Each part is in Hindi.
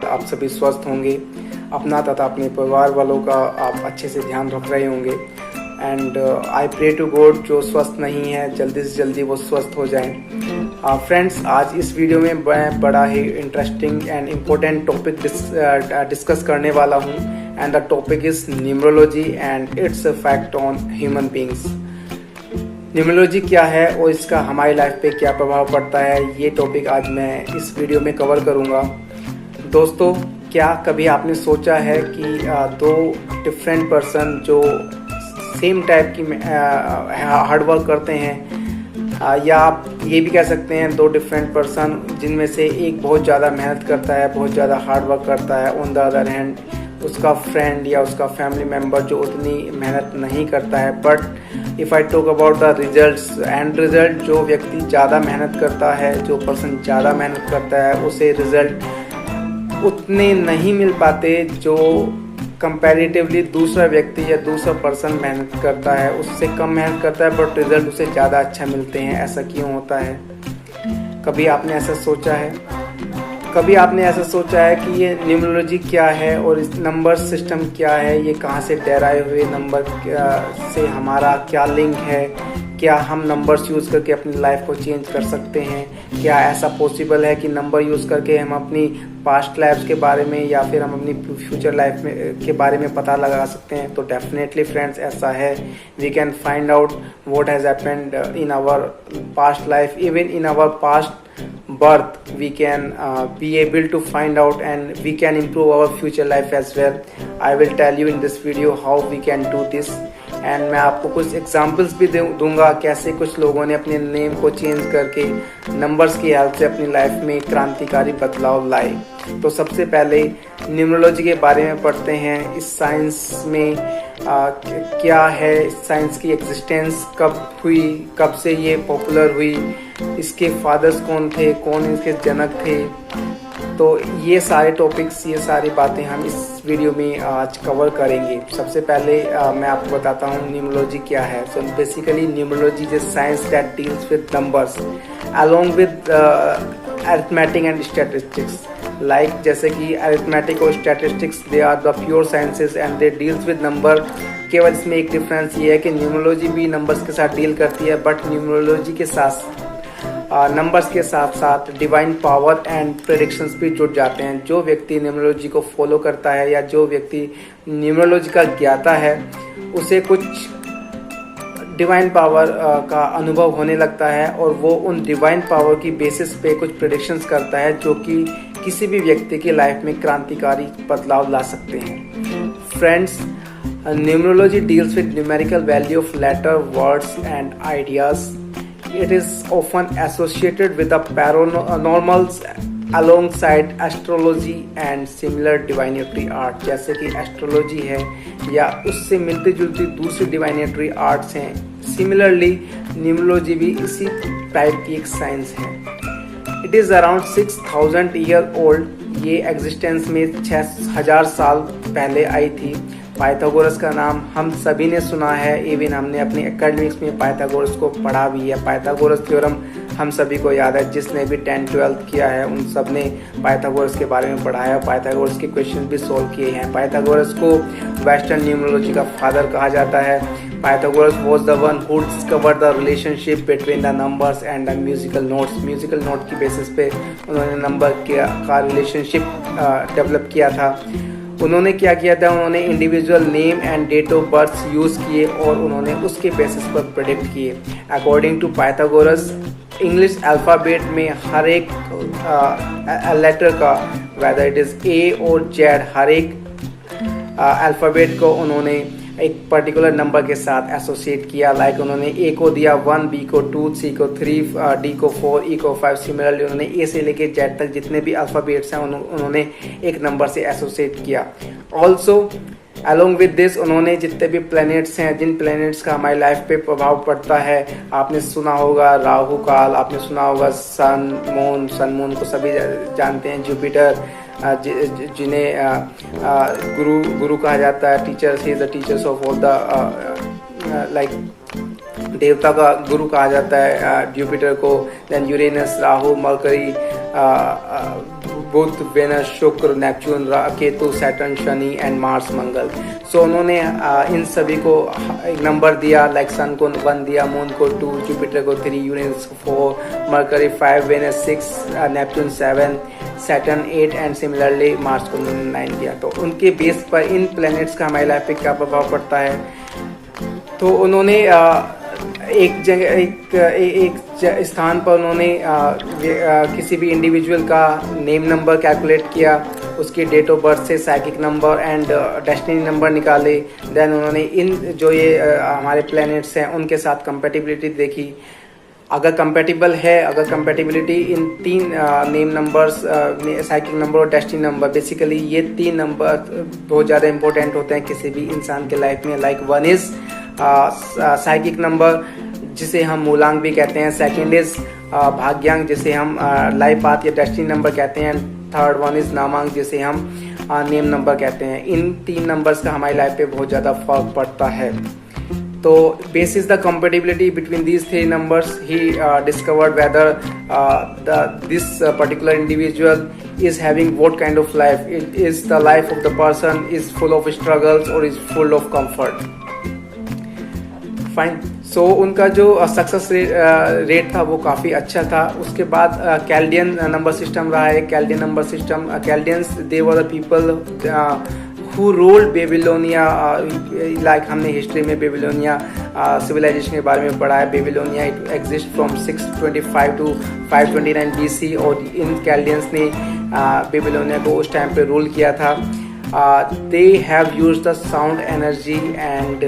आप सभी स्वस्थ होंगे, अपना तथा अपने परिवार वालों का आप अच्छे से ध्यान रख रहे होंगे। And I pray to God जो स्वस्थ नहीं है जल्दी से जल्दी वो स्वस्थ हो जाएं। फ्रेंड्स, आज इस वीडियो में मैं बड़ा ही interesting and important topic discuss करने वाला हूँ। And the topic is numerology and its effect on human beings. Numerology क्या है और इसका हमारी लाइफ पे क्या प्रभाव पड़ता है, ये टॉपिक आज मैं इस वीडियो में कवर करूँगा। दोस्तों, क्या कभी आपने सोचा है कि दो डिफरेंट पर्सन जो सेम टाइप की हार्ड वर्क करते हैं, या आप ये भी कह सकते हैं दो डिफरेंट पर्सन जिनमें से एक बहुत ज़्यादा मेहनत करता है, बहुत ज़्यादा हार्ड वर्क करता है, ऑन द अदर हैंड उसका फ्रेंड या उसका फैमिली मेम्बर जो उतनी मेहनत नहीं करता है। But if I talk about the results and result, जो व्यक्ति ज़्यादा मेहनत करता है, जो पर्सन ज़्यादा मेहनत करता है, उसे रिजल्ट उतने नहीं मिल पाते जो कंपैरेटिवली दूसरा व्यक्ति या दूसरा पर्सन मेहनत करता है, उससे कम मेहनत करता है बट रिजल्ट उसे ज़्यादा अच्छा मिलते हैं। ऐसा क्यों होता है? कभी आपने ऐसा सोचा है? कभी आपने ऐसा सोचा है कि ये न्यूमरोलॉजी क्या है और इस नंबर सिस्टम क्या है, ये कहाँ से डेराइव हुए नंबर से हमारा क्या लिंक है? क्या हम नंबर्स यूज़ करके अपनी लाइफ को चेंज कर सकते हैं? क्या ऐसा पॉसिबल है कि नंबर यूज़ करके हम अपनी पास्ट लाइफ के बारे में या फिर हम अपनी फ्यूचर लाइफ में के बारे में पता लगा सकते हैं? तो डेफिनेटली फ्रेंड्स, ऐसा है। We can find out what has happened in our past life, even in our past birth. We can be able to find out and we can improve our future life as well. I will tell you in this video how we can do this. And मैं आपको कुछ एग्जाम्पल्स भी दूंगा कैसे कुछ लोगों ने अपने नेम को चेंज करके नंबर्स की हेल्प से अपनी लाइफ में क्रांतिकारी बदलाव लाए। तो सबसे पहले न्यूमरोलॉजी के बारे में पढ़ते हैं। इस साइंस में क्या है, इस साइंस की एग्जिस्टेंस कब हुई, कब से ये पॉपुलर हुई, इसके फादर्स कौन थे, कौन इसके जनक थे। तो ये सारे टॉपिक्स, ये सारी बातें हम इस वीडियो में आज कवर करेंगे। सबसे पहले मैं आपको बताता हूँ न्यूमरोलॉजी क्या है। So basically numerology is science that deals with numbers along with arithmetic and statistics. Like जैसे कि अरिथमेटिक और statistics they are the pure sciences and they deals with number. केवल इसमें एक डिफरेंस ये है कि न्यूमरोलॉजी भी नंबर्स के साथ डील करती है, बट न्यूमरोलॉजी के साथ नंबर्स के साथ साथ डिवाइन पावर एंड प्रेडिक्शंस भी जुड़ जाते हैं। जो व्यक्ति न्यूमरोलॉजी को फॉलो करता है या जो व्यक्ति न्यूमरोलॉजी का ज्ञाता है, उसे कुछ डिवाइन पावर का अनुभव होने लगता है और वो उन डिवाइन पावर की बेसिस पे कुछ प्रेडिक्शंस करता है जो कि किसी भी व्यक्ति की लाइफ में क्रांतिकारी बदलाव ला सकते हैं। Friends, numerology deals with numerical value of letter, words and ideas. It is often associated with the paranormals alongside astrology and similar divinatory art. जैसे कि एस्ट्रोलॉजी है या उससे मिलती जुलती दूसरी डिवाइनेटरी आर्ट्स हैं, सिमिलरली न्यूमरोलॉजी भी इसी टाइप की एक साइंस है। It is around 6000 year old. ये एग्जिस्टेंस में 6000 साल पहले आई थी। पाइथागोरस का नाम हम सभी ने सुना है, इवन हमने अपने एकेडमिक्स में पाइथागोरस को पढ़ा भी है। पाइथागोरस थ्योरम हम सभी को याद है, जिसने भी 10th-12th किया है उन सब ने पाइथागोरस के बारे में पढ़ा है, पाइथागोरस के क्वेश्चन भी सोल्व किए हैं। पाइथागोरस को वेस्टर्न न्यूमरोलॉजी का फादर कहा जाता है। Pythagoras was the one who discovered the relationship between the numbers and the musical notes. Musical note की बेसिस पे उन्होंने नंबर का रिलेशनशिप डेवलप किया था। उन्होंने क्या किया था, उन्होंने individual name and date of birth use किए और उन्होंने उसके बेसिस पर प्रेडिक्ट किए। According to Pythagoras, English alphabet में हर एक लेटर का, वेदर इट इज़ ए और जेड, हर एक अल्फ़ाबेट को उन्होंने एक पर्टिकुलर नंबर के साथ एसोसिएट किया। लाइक उन्होंने ए को दिया 1, बी को 2, सी को 3, डी को 4, ई को 5। सिमिलरली उन्होंने ए से लेके जेड तक जितने भी अल्फ़ाबेट्स हैं उन्होंने एक नंबर से एसोसिएट किया। ऑल्सो अलोंग विद दिस, उन्होंने जितने भी प्लैनेट्स हैं, जिन प्लैनेट्स का हमारी लाइफ पे प्रभाव पड़ता है, आपने सुना होगा राहु काल, आपने सुना होगा सन मून को सभी जानते हैं, जुपिटर जिन्हें गुरु कहा जाता है, teachers, he is the teachers of all the like देवता का गुरु कहा जाता है जुपिटर को। Then Uranus, Rahu, Mercury, Budh, Venus, Shukra, Neptune, Ketu, Saturn, Shani and Mars, Mangal. So उन्होंने इन सभी को एक नंबर दिया, लाइक सन को 1 दिया, मून को 2, जुपिटर को 3, यूरेनस को 4, Mercury 5, Venus 6, Neptune 7, Saturn 8 and similarly Mars को 9 दिया। तो उनके बेस पर इन प्लैनेट्स का हमारी लाइफ पे क्या प्रभाव पड़ता है। तो उन्होंने एक जगह एक स्थान पर उन्होंने किसी भी इंडिविजुअल का नेम नंबर कैलकुलेट किया, उसकी डेट ऑफ बर्थ से psychic number and destiny number निकाले। देन उन्होंने इन जो ये हमारे प्लैनेट्स हैं उनके साथ कंपैटिबिलिटी देखी। अगर कंपैटिबल है, अगर कंपैटिबिलिटी इन 3 नेम नंबर्स, साइकिक नंबर और डेस्टिनी नंबर, बेसिकली ये 3 नंबर बहुत ज़्यादा इंपॉर्टेंट होते हैं किसी भी इंसान के लाइफ में। लाइक 1 इज़ साइकिक नंबर जिसे हम मूलांक भी कहते हैं, सेकंड इज भाग्यांक जिसे हम लाइफ पाथ या डेस्टिनी नंबर कहते हैं, थर्ड 1 इज नामांक जिसे हम नेम नंबर कहते हैं। इन 3 नंबर्स का हमारी लाइफ पे बहुत ज़्यादा फर्क पड़ता है। तो basis the compatibility between these 3 numbers he discovered whether this particular individual is having what kind of life. It is the life of the person is full of struggles or is full of comfort. Fine. So उनका जो सक्सेस रेट था वो काफ़ी अच्छा था। उसके बाद कैल्डियन नंबर सिस्टम रहा है। Chaldean number system, Chaldeans they were the people who ruled Babylonia. Like हमने हिस्ट्री में बेबीलोनिया सिविलाइजेशन के बारे में पढ़ा है। Babylonia it exist from 625 to 529 BC और इन कैल्डियंस ने बेबीलोनिया को उस टाइम पे रूल किया था। They have used the sound energy and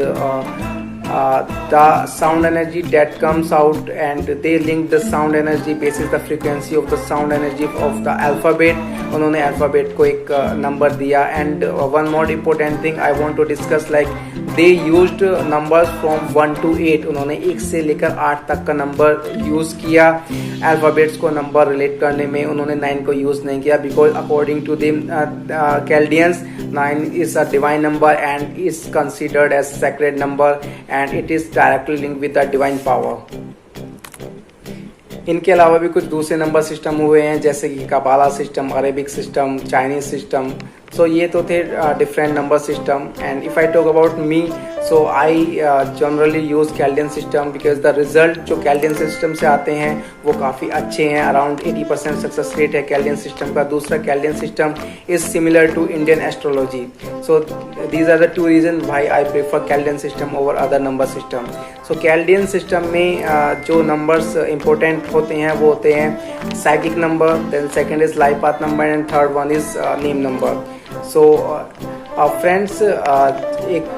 the sound energy that comes out, and they link the sound energy basis the frequency of the sound energy of the alphabet. उन्होंने अल्फाबेट को एक नंबर दिया। And one more important thing I want to discuss, like they used numbers from 1 to 8। उन्होंने 1 से लेकर 8 तक का नंबर यूज किया। अल्फाबेट्स को नंबर रिलेट करने में उन्होंने 9 को यूज नहीं किया, because according to them Chaldeans 9 is a divine number and is considered as sacred number and it is directly linked with the divine power. इनके अलावा भी कुछ दूसरे नंबर सिस्टम हुए हैं जैसे कि Kabbalah system, Arabic system, Chinese system. So ये तो थे different number system. And if I talk about me, so I generally use Chaldean system because the result जो कैल्डियन सिस्टम से आते हैं वो काफ़ी अच्छे हैं। अराउंड 80% सक्सेस रेट है कैल्डियन सिस्टम का। दूसरा, Chaldean system is similar to Indian astrology. So these are the 2 reason why I prefer Chaldean system over other number system. So Chaldean system में जो नंबर्स इंपॉर्टेंट होते हैं वो होते हैं psychic number, then second is life path number and third 1 is name number. So friends, एक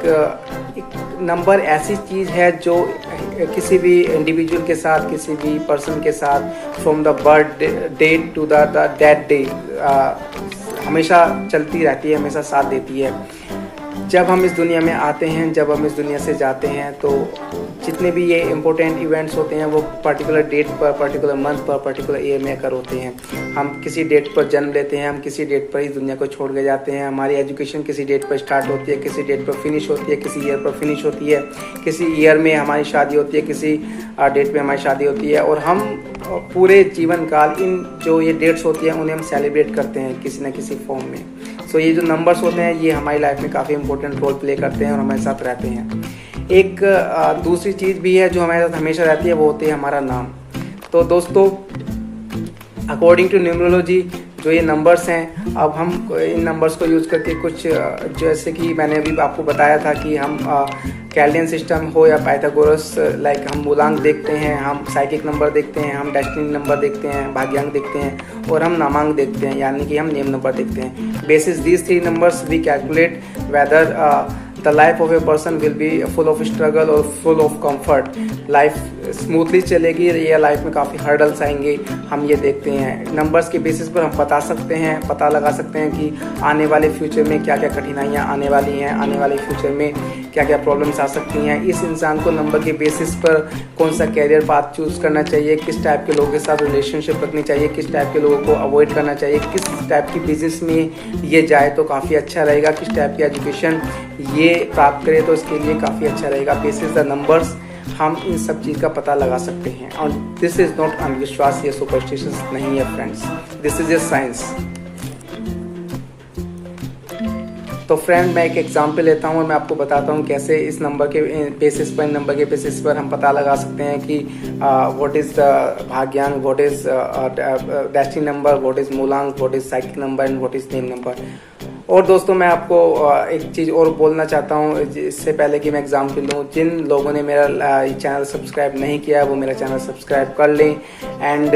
नंबर ऐसी चीज़ है जो किसी भी इंडिविजुअल के साथ, किसी भी पर्सन के साथ from the birth date to the death day हमेशा चलती रहती है, हमेशा साथ देती है। जब हम इस दुनिया में आते हैं, जब हम इस दुनिया से जाते हैं, तो जितने भी ये इम्पोर्टेंट इवेंट्स होते हैं वो पर्टिकुलर डेट पर, पर्टिकुलर मंथ पर, पर्टिकुलर ईयर में अकर होते हैं। हम किसी डेट पर जन्म लेते हैं, हम किसी डेट पर इस दुनिया को छोड़ के जाते हैं। हमारी एजुकेशन किसी डेट पर स्टार्ट होती है, किसी डेट पर फिनिश होती है, किसी ईयर पर फिनिश होती है, किसी ईयर में हमारी शादी होती है, किसी डेट पे हमारी शादी होती है। और हम पूरे जीवन काल इन जो ये डेट्स होती हैं उन्हें हम सेलिब्रेट करते हैं किसी न किसी फॉर्म में। सो ये जो नंबर्स होते हैं ये हमारी लाइफ में काफ़ी इंपॉर्टेंट रोल प्ले करते हैं और हमारे साथ रहते हैं। एक दूसरी चीज़ भी है जो हमारे साथ हमेशा रहती है, वो होती है हमारा नाम। तो दोस्तों, अकॉर्डिंग टू न्यूमरोलॉजी जो ये नंबर्स हैं, अब हम इन नंबर्स को यूज़ करके कुछ, जैसे कि मैंने अभी आपको बताया था कि हम कैल्डियन सिस्टम हो या पाइथागोरस, लाइक हम मूलांक देखते हैं, हम साइकिक नंबर देखते हैं, हम डेस्टिनी नंबर देखते हैं, भाग्यांक देखते हैं और हम नामांक देखते हैं, यानी कि हम नेम नंबर देखते हैं। Basis these 3 numbers we calculate whether the life of a person will be full of struggle or full of comfort. Life smoothly चलेगी या लाइफ में काफ़ी हर्डल्स आएंगे, हम ये देखते हैं। नंबर्स के बेसिस पर हम पता लगा सकते हैं कि आने वाले फ्यूचर में क्या क्या कठिनाइयाँ आने वाली हैं, आने वाले फ्यूचर में क्या क्या प्रॉब्लम्स आ सकती हैं। इस इंसान को नंबर के बेसिस पर कौन सा कैरियर पाथ चूज़ करना चाहिए, किस टाइप के लोगों के साथ रिलेशनशिप रखनी चाहिए, किस टाइप के लोगों को अवॉइड करना चाहिए, किस टाइप की बिजनेस में ये जाए तो काफ़ी अच्छा रहेगा, किस टाइप की एजुकेशन ये प्राप्त करे तो इसके लिए काफ़ी अच्छा रहेगा। बेसिस द नंबर्स हम इन सब चीज़ का पता लगा सकते हैं। और दिस इज़ नॉट अंधविश्वास, ये सुपरस्टिशंस नहीं है friends, this is a science. तो फ्रेंड मैं एक एग्जांपल लेता हूँ और मैं आपको बताता हूँ कैसे इस नंबर के बेसिस पर, नंबर के बेसिस पर हम पता लगा सकते हैं कि व्हाट इज़ भाग्यांक, what is destiny number, what is मूलांक, what is cyclic number and what is name number. और दोस्तों मैं आपको एक चीज़ और बोलना चाहता हूँ इससे पहले कि मैं एग्जाम्पल दूँ। जिन लोगों ने मेरा चैनल सब्सक्राइब नहीं किया है वो मेरा चैनल सब्सक्राइब कर लें। And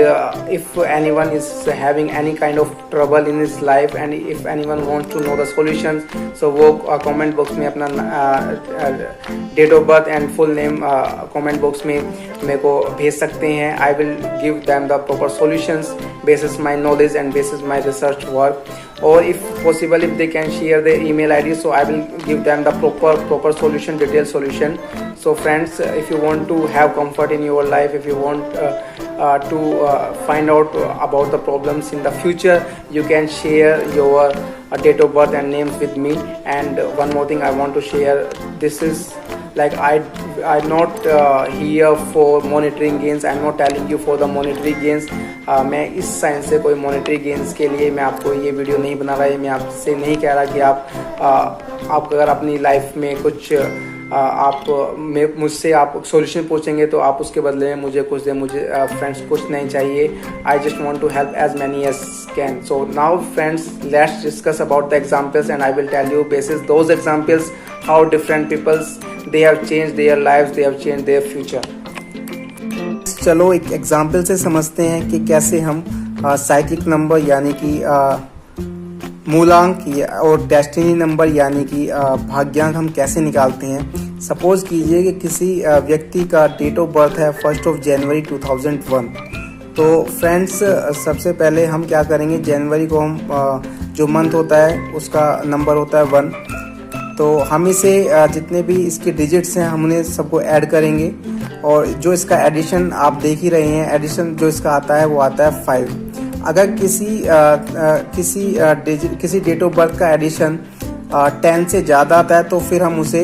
if anyone is having any kind of trouble in his life and if anyone wants to know the solutions, so वो कमेंट बॉक्स में अपना date of birth and full name comment box में मेरे को भेज सकते हैं। I will give them the proper solutions basis my knowledge and basis my research work, or if possible if they can share their email ID, so I will give them the proper solution, detailed solution. So friends, if you want to have comfort in your life, if you want to find out about the problems in the future, you can share your date of birth and names with me. And one more thing I want to share, this is like I'm not here for monetary gains. I'm not telling you for the monetary gains. मैं इस साइंस से कोई मॉनेटरी गेंस के लिए मैं आपको ये वीडियो नहीं बना रहा है। मैं आपसे नहीं कह रहा कि आप अगर अपनी लाइफ में कुछ मुझसे आप सॉल्यूशन पूछेंगे तो आप उसके बदले में मुझे कुछ दें। मुझे फ्रेंड्स कुछ नहीं चाहिए। I just want to help as many as can. So now friends, let's discuss about the examples and I will tell you basis those examples how different peoples they have changed their lives, they have changed their future. चलो एक एग्जाम्पल से समझते हैं कि कैसे हम साइक्लिक नंबर यानी कि मूलांक और डेस्टिनी नंबर यानी कि भाग्यांक हम कैसे निकालते हैं। सपोज कीजिए कि किसी व्यक्ति का डेट ऑफ बर्थ है 1 जनवरी 2001। तो फ्रेंड्स सबसे पहले हम क्या करेंगे, जनवरी को हम जो मंथ होता है उसका नंबर होता है 1। तो हम इसे जितने भी इसके डिजिट्स हैं हम उन्हें सबको ऐड करेंगे और जो इसका एडिशन आप देख ही रहे हैं, एडिशन जो इसका आता है वो आता है 5। अगर किसी डेट ऑफ बर्थ का एडिशन 10 से ज़्यादा आता है तो फिर हम उसे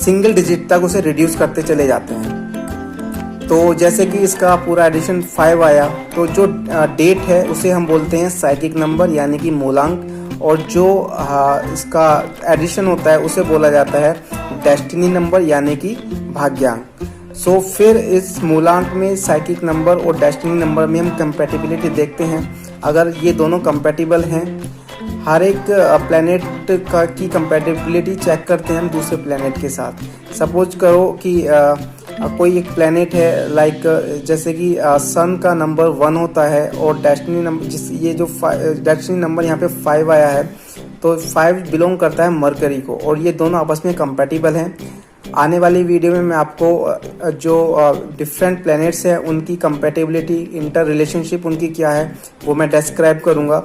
सिंगल डिजिट तक उसे रिड्यूस करते चले जाते हैं। तो जैसे कि इसका पूरा एडिशन 5 आया तो जो डेट है उसे हम बोलते हैं साइक्लिक नंबर यानी कि मूलांक, और जो इसका एडिशन होता है उसे बोला जाता है डेस्टिनी नंबर यानी कि भाग्यांक। सो फिर इस मूलांक में साइक्लिक नंबर और डेस्टिनी नंबर में हम कंपैटिबिलिटी देखते हैं। अगर ये दोनों कंपैटिबल हैं, हर एक प्लैनेट की कंपैटिबिलिटी चेक करते हैं हम दूसरे प्लैनेट के साथ। सपोज करो कि कोई एक प्लैनेट है लाइक जैसे कि सन का नंबर 1 होता है और डेस्टिनी नंबर ये जो डेस्टिनी नंबर यहाँ पे 5 आया है तो 5 बिलोंग करता है मरकरी को, और ये दोनों आपस में कंपैटिबल हैं। आने वाली वीडियो में मैं आपको जो डिफरेंट प्लैनेट्स हैं उनकी कंपैटिबिलिटी, इंटर रिलेशनशिप उनकी क्या है वो मैं डिस्क्राइब करूँगा।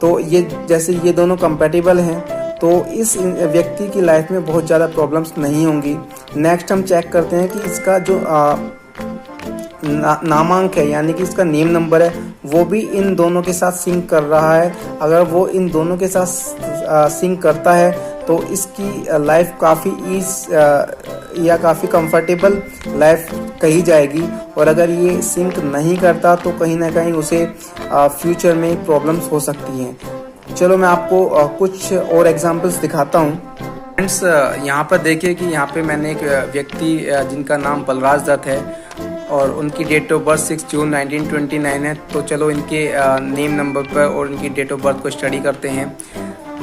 तो ये जैसे ये दोनों कंपैटिबल हैं तो इस व्यक्ति की लाइफ में बहुत ज़्यादा प्रॉब्लम्स नहीं होंगी। नेक्स्ट हम चेक करते हैं कि इसका जो नामांक है यानी कि इसका नेम नंबर है वो भी इन दोनों के साथ सिंक कर रहा है। अगर वो इन दोनों के साथ सिंक करता है तो इसकी लाइफ काफ़ी या काफ़ी कंफर्टेबल लाइफ कही जाएगी, और अगर ये सिंक नहीं करता तो कहीं ना कहीं उसे फ्यूचर में प्रॉब्लम्स हो सकती हैं। चलो मैं आपको कुछ और एग्जांपल्स दिखाता हूँ। फ्रेंड्स यहाँ पर देखिए कि यहाँ पे मैंने एक व्यक्ति जिनका नाम बलराज दत्त है और उनकी डेट ऑफ बर्थ 6 जून 1929 है। तो चलो इनके नेम नंबर पर और इनकी डेट ऑफ बर्थ को स्टडी करते हैं।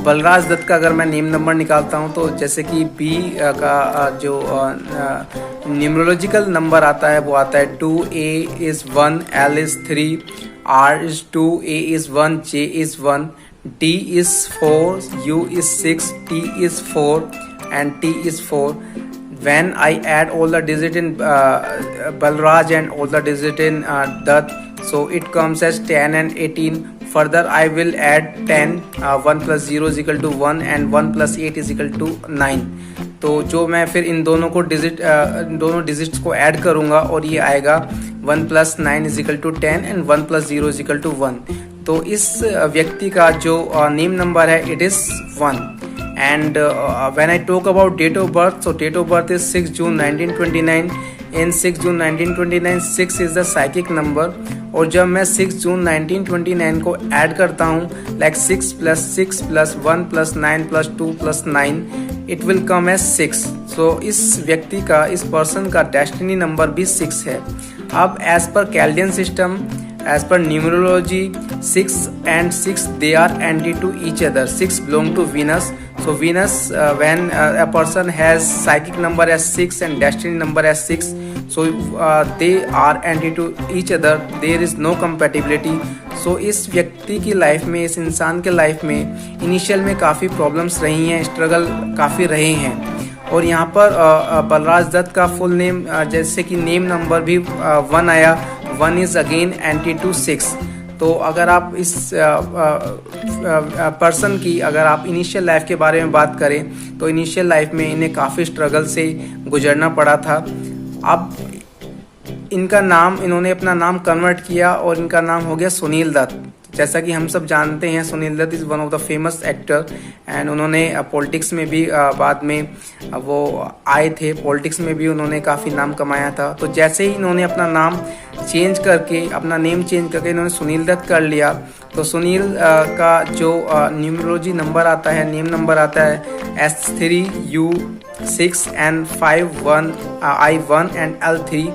बलराज दत्त का अगर मैं नेम नंबर निकालता हूँ तो जैसे कि बी का जो न्यूमरोलॉजिकल नंबर आता है वो आता है 2, A is 1, L is 3, R is 2, A is 1, J is 1, D is 4, U is 6, T is 4 and T is 4. When I add all the digit in Balraj and all the digit in Dutt, so it comes as 10 and 18. Further I will add 10, 1 plus 0 is equal to 1 and 1 plus 8 is equal to 9. तो जो मैं फिर इन दोनों डिजिट्स को ऐड करूँगा और ये आएगा 1 plus 9 is equal to 10 and 1 plus 0 is equal to 1. तो इस व्यक्ति का जो नेम नंबर है it is 1। And when I talk about date of birth, so date of birth is 6 June 1929. In 6 June 1929 6 is the psychic number. और जब मैं 6 जून 1929 को ऐड करता हूँ, like 6 + 6 + 1 + 9 + 2 + 9, it will come as 6. सो इस व्यक्ति का, इस पर्सन का डेस्टिनी नंबर भी 6 है. अब as per Chaldean system, as per numerology, 6 and 6 they are anti to each other. 6 belong to Venus. So Venus, when a person has psychic number as 6 and destiny number as 6, so they are anti to each other. There is no compatibility. So इस व्यक्ति की लाइफ में, इस इंसान के लाइफ में इनिशियल में काफ़ी प्रॉब्लम्स रही हैं, स्ट्रगल काफ़ी रहे हैं. और यहाँ पर बलराज दत्त का फुल नेम, जैसे कि नेम नंबर भी 1 आया, 1 इज अगेन एंटी टू 6. तो अगर आप इस पर्सन की, अगर आप इनिशियल लाइफ के बारे में बात करें, तो इनिशियल लाइफ में इन्हें काफ़ी स्ट्रगल से गुजरना पड़ा था. अब इनका नाम, इन्होंने अपना नाम कन्वर्ट किया और इनका नाम हो गया सुनील दत्त. जैसा कि हम सब जानते हैं, Sunil Dutt is one of the famous actor. And उन्होंने पॉलिटिक्स में भी बाद में वो आए थे, पॉलिटिक्स में भी उन्होंने काफ़ी नाम कमाया था. तो जैसे ही इन्होंने अपना नाम चेंज करके, अपना नेम चेंज करके इन्होंने सुनील दत्त कर लिया, तो सुनील का जो न्यूमरोलॉजी नंबर आता है, नेम नंबर आता है S3U6 and 51 I1 and L3,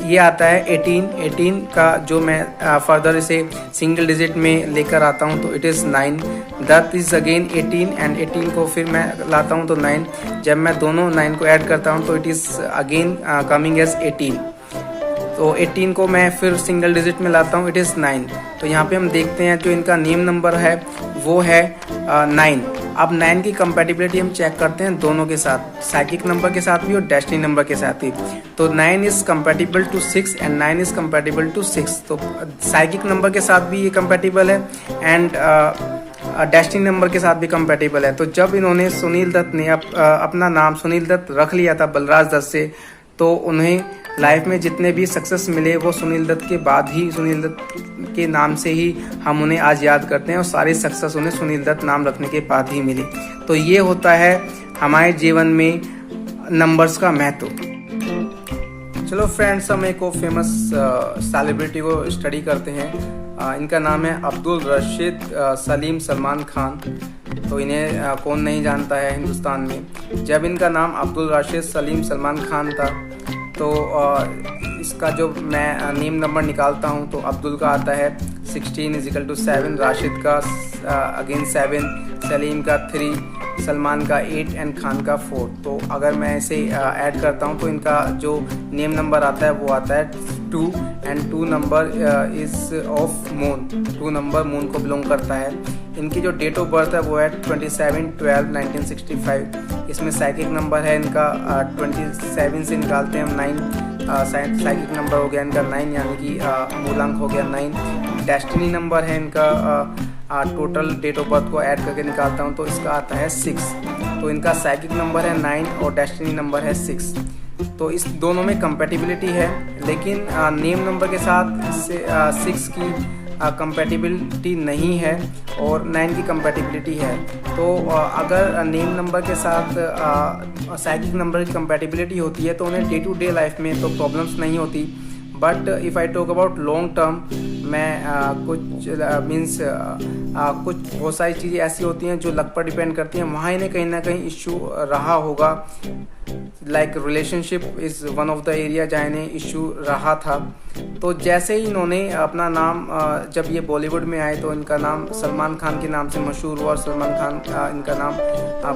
ये आता है 18 का. जो मैं फर्दर इसे सिंगल डिजिट में लेकर आता हूँ तो it is 9. Dutt is again 18 and 18 को फिर मैं लाता हूँ तो 9. जब मैं दोनों 9 को ऐड करता हूँ तो it is again coming as 18. तो 18 को मैं फिर सिंगल डिजिट में लाता हूँ, इट इज़ 9. तो यहाँ पे हम देखते हैं जो इनका नेम नंबर है वो है 9. अब 9 की कंपैटिबिलिटी हम चेक करते हैं दोनों के साथ, साइकिक नंबर के साथ भी और डेस्टिनी नंबर के साथ भी. तो 9 is compatible to 6 and 9 is compatible to 6. तो साइकिक नंबर के साथ भी ये कंपैटिबल है एंड डेस्टिनी नंबर के साथ भी कंपैटिबल है. तो जब इन्होंने, सुनील दत्त ने अपना नाम सुनील दत्त रख लिया था बलराज दत्त से, तो उन्हें लाइफ में जितने भी सक्सेस मिले वो सुनील दत्त के बाद ही, सुनील दत्त के नाम से ही हम उन्हें आज याद करते हैं, और सारी सक्सेस उन्हें सुनील दत्त नाम रखने के बाद ही मिली. तो ये होता है हमारे जीवन में नंबर्स का महत्व. चलो फ्रेंड्स, हम एक और फेमस सेलिब्रिटी को स्टडी करते हैं. इनका नाम है अब्दुल रशीद सलीम सलमान खान. तो इन्हें कौन नहीं जानता है हिंदुस्तान में. जब इनका नाम अब्दुल रशीद सलीम सलमान खान था, तो इसका जो मैं नेम नंबर निकालता हूँ तो अब्दुल का आता है 16 = 7, राशिद का अगेन 7, सलीम का 3, सलमान का 8 एंड खान का 4. तो अगर मैं इसे ऐड करता हूँ तो इनका जो नेम नंबर आता है वो आता है 2 and 2 number is of moon. 2 number moon को बिलोंग करता है. इनकी जो डेट ऑफ बर्थ है वो है 27/12/1965. इसमें साइकिक नंबर है इनका 27 से निकालते हैं हम 9. साइकिक नंबर हो गया इनका 9, यानी कि मूलांक हो गया 9. डेस्टिनी नंबर है इनका, टोटल डेट ऑफ बर्थ को ऐड करके निकालता हूँ तो इसका आता है 6. तो इनका साइकिक नंबर है 9 और डेस्टिनी नंबर है 6. तो इस दोनों में कंपैटिबिलिटी है, लेकिन नेम नंबर के साथ 6 की कंपैटिबिलिटी नहीं है और 9 की कंपैटिबिलिटी है. तो अगर नेम नंबर के साथ साइकिक नंबर की कंपैटिबिलिटी होती है तो उन्हें डे टू डे लाइफ में तो प्रॉब्लम्स नहीं होती. But if I talk about long term, मैं कुछ बहुत सारी चीज़ें ऐसी होती हैं जो लक पर डिपेंड करती हैं, वहाँ इन्हें कहीं ना कहीं इश्यू रहा होगा. Like relationship is one of the area जहाँ इन्हें इशू रहा था. तो जैसे ही इन्होंने अपना नाम, जब ये बॉलीवुड में आए तो इनका नाम सलमान खान के नाम से मशहूर हुआ और सलमान खान इनका नाम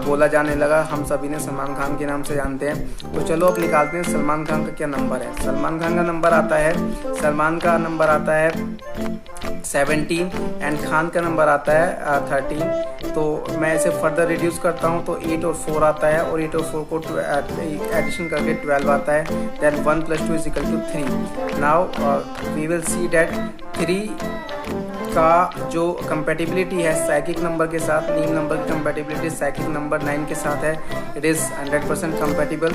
बोला जाने लगा. हम सभी ने सलमान खान के नाम से जानते हैं. तो चलो अब निकालते हैं सलमान खान का क्या नंबर है. सलमान खान का नंबर आता है, सलमान का नंबर आता है 17 एंड खान का नंबर आता है 13. तो मैं इसे फर्दर रिड्यूस करता हूँ तो 8 और 4 आता है, और 8 और 4 को एडिशन करके 12 आता है. Then 1 + 2 = 3. Now we will see that 3 का जो कंपेटिबिलिटी है साइकिक नंबर के साथ, नेम नंबर की कंपेटिबिलिटी साइकिक नंबर 9 के साथ है, it is 100% compatible.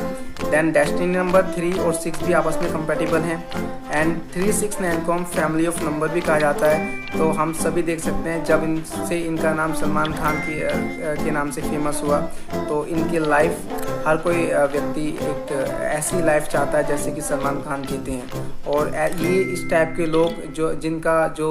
Then destiny number 3 और 6 भी आपस में कंपेटिबल हैं। एंड 369 को हम फैमिली ऑफ नंबर भी कहा जाता है। तो हम सभी देख सकते हैं जब इनका नाम सलमान खान के नाम से फेमस हुआ, तो इनकी लाइफ हर कोई व्यक्ति एक ऐसी लाइफ चाहता है जैसे कि सलमान खान जीते हैं। और ये इस टाइप के लोग जिनका जो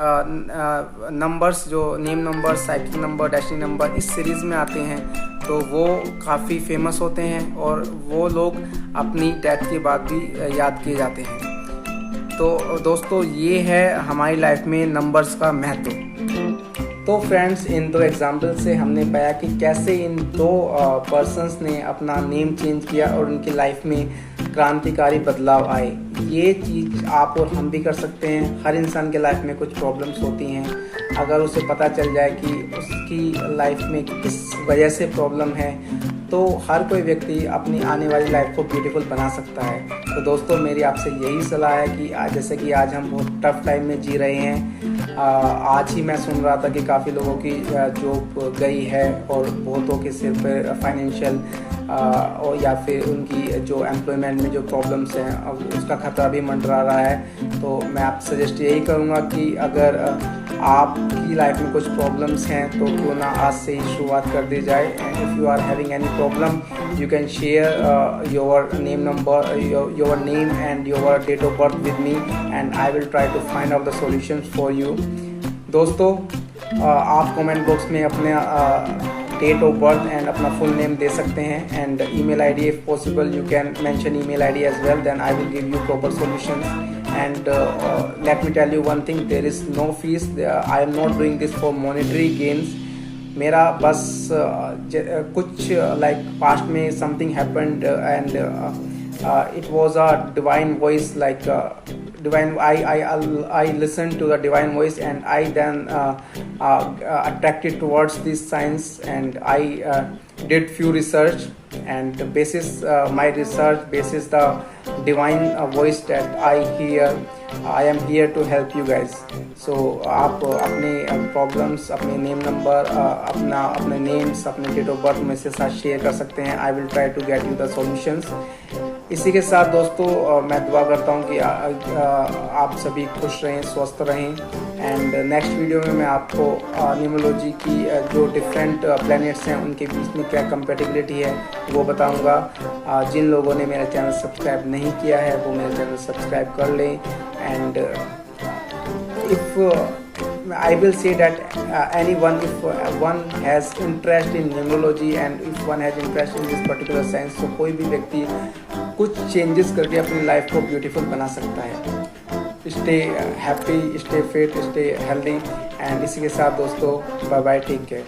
नंबर्स, जो name number, cycle number, destiny number इस सीरीज़ में आते हैं, तो वो काफ़ी फेमस होते हैं और वो लोग अपनी डेथ के बाद भी याद किए जाते हैं। तो दोस्तों, ये है हमारी लाइफ में नंबर्स का महत्व। तो फ्रेंड्स, इन 2 एग्जाम्पल से हमने पाया कि कैसे इन 2 पर्सन्स ने अपना नेम चेंज किया और उनकी लाइफ में क्रांतिकारी बदलाव आए। ये चीज़ आप और हम भी कर सकते हैं। हर इंसान के लाइफ में कुछ प्रॉब्लम्स होती हैं, अगर उसे पता चल जाए कि उसकी लाइफ में किस वजह से प्रॉब्लम है, तो हर कोई व्यक्ति अपनी आने वाली लाइफ को ब्यूटीफुल बना सकता है। तो दोस्तों, मेरी आपसे यही सलाह है कि जैसे कि आज हम बहुत टफ टाइम में जी रहे हैं। आज ही मैं सुन रहा था कि काफ़ी लोगों की जॉब गई है और बहुतों के सिर पर फाइनेंशियल और या फिर उनकी जो एम्प्लॉयमेंट में जो प्रॉब्लम्स हैं अब उसका खतरा भी मंडरा रहा है। तो मैं आप सजेस्ट यही करूँगा कि अगर आपकी लाइफ में कुछ प्रॉब्लम्स हैं तो क्यों ना आज से ही शुरुआत कर दी जाए। And if you are having any problem, you can share your name number, your name and your date of birth with me, and I will try to find out the solutions for you। दोस्तों, आप कमेंट बॉक्स में अपने डेट ऑफ बर्थ एंड अपना फुल नेम दे सकते हैं, and email ID if possible you can mention email ID as well, then I will give you proper solutions. And let me tell you one thing, there is no fees. I am not doing this for monetary gains. मेरा बस कुछ like past में something happened and it was a divine voice, like divine. I listened to the divine voice and I then attracted towards this science, and I did few research, and basis my research, basis the divine voice that I hear, I am here to help you guys। So आप अपने प्रॉब्लम्स, अपने नेम नंबर, अपने नेम्स, अपने डेट ऑफ बर्थ में से साथ शेयर कर सकते हैं। I will try to get you the solutions. इसी के साथ दोस्तों, मैं दुआ करता हूँ कि आप सभी खुश रहें, स्वस्थ रहें। एंड नेक्स्ट वीडियो में मैं आपको न्यूमरोलॉजी की जो डिफरेंट प्लैनेट्स हैं उनके बीच में क्या कंपेटिबिलिटी है वो बताऊँगा। जिन लोगों ने मेरा चैनल सब्सक्राइब नहीं किया है वो मेरा चैनल सब्सक्राइब कर लें। And if I will say that anyone, if one has interest in numerology and if one has interest in this particular science, तो कोई भी व्यक्ति कुछ चेंजेस करके अपनी लाइफ को ब्यूटीफुल बना सकता है। Stay happy, stay fit, stay healthy. And इसी के साथ दोस्तों, बाय बाय, टेक केयर।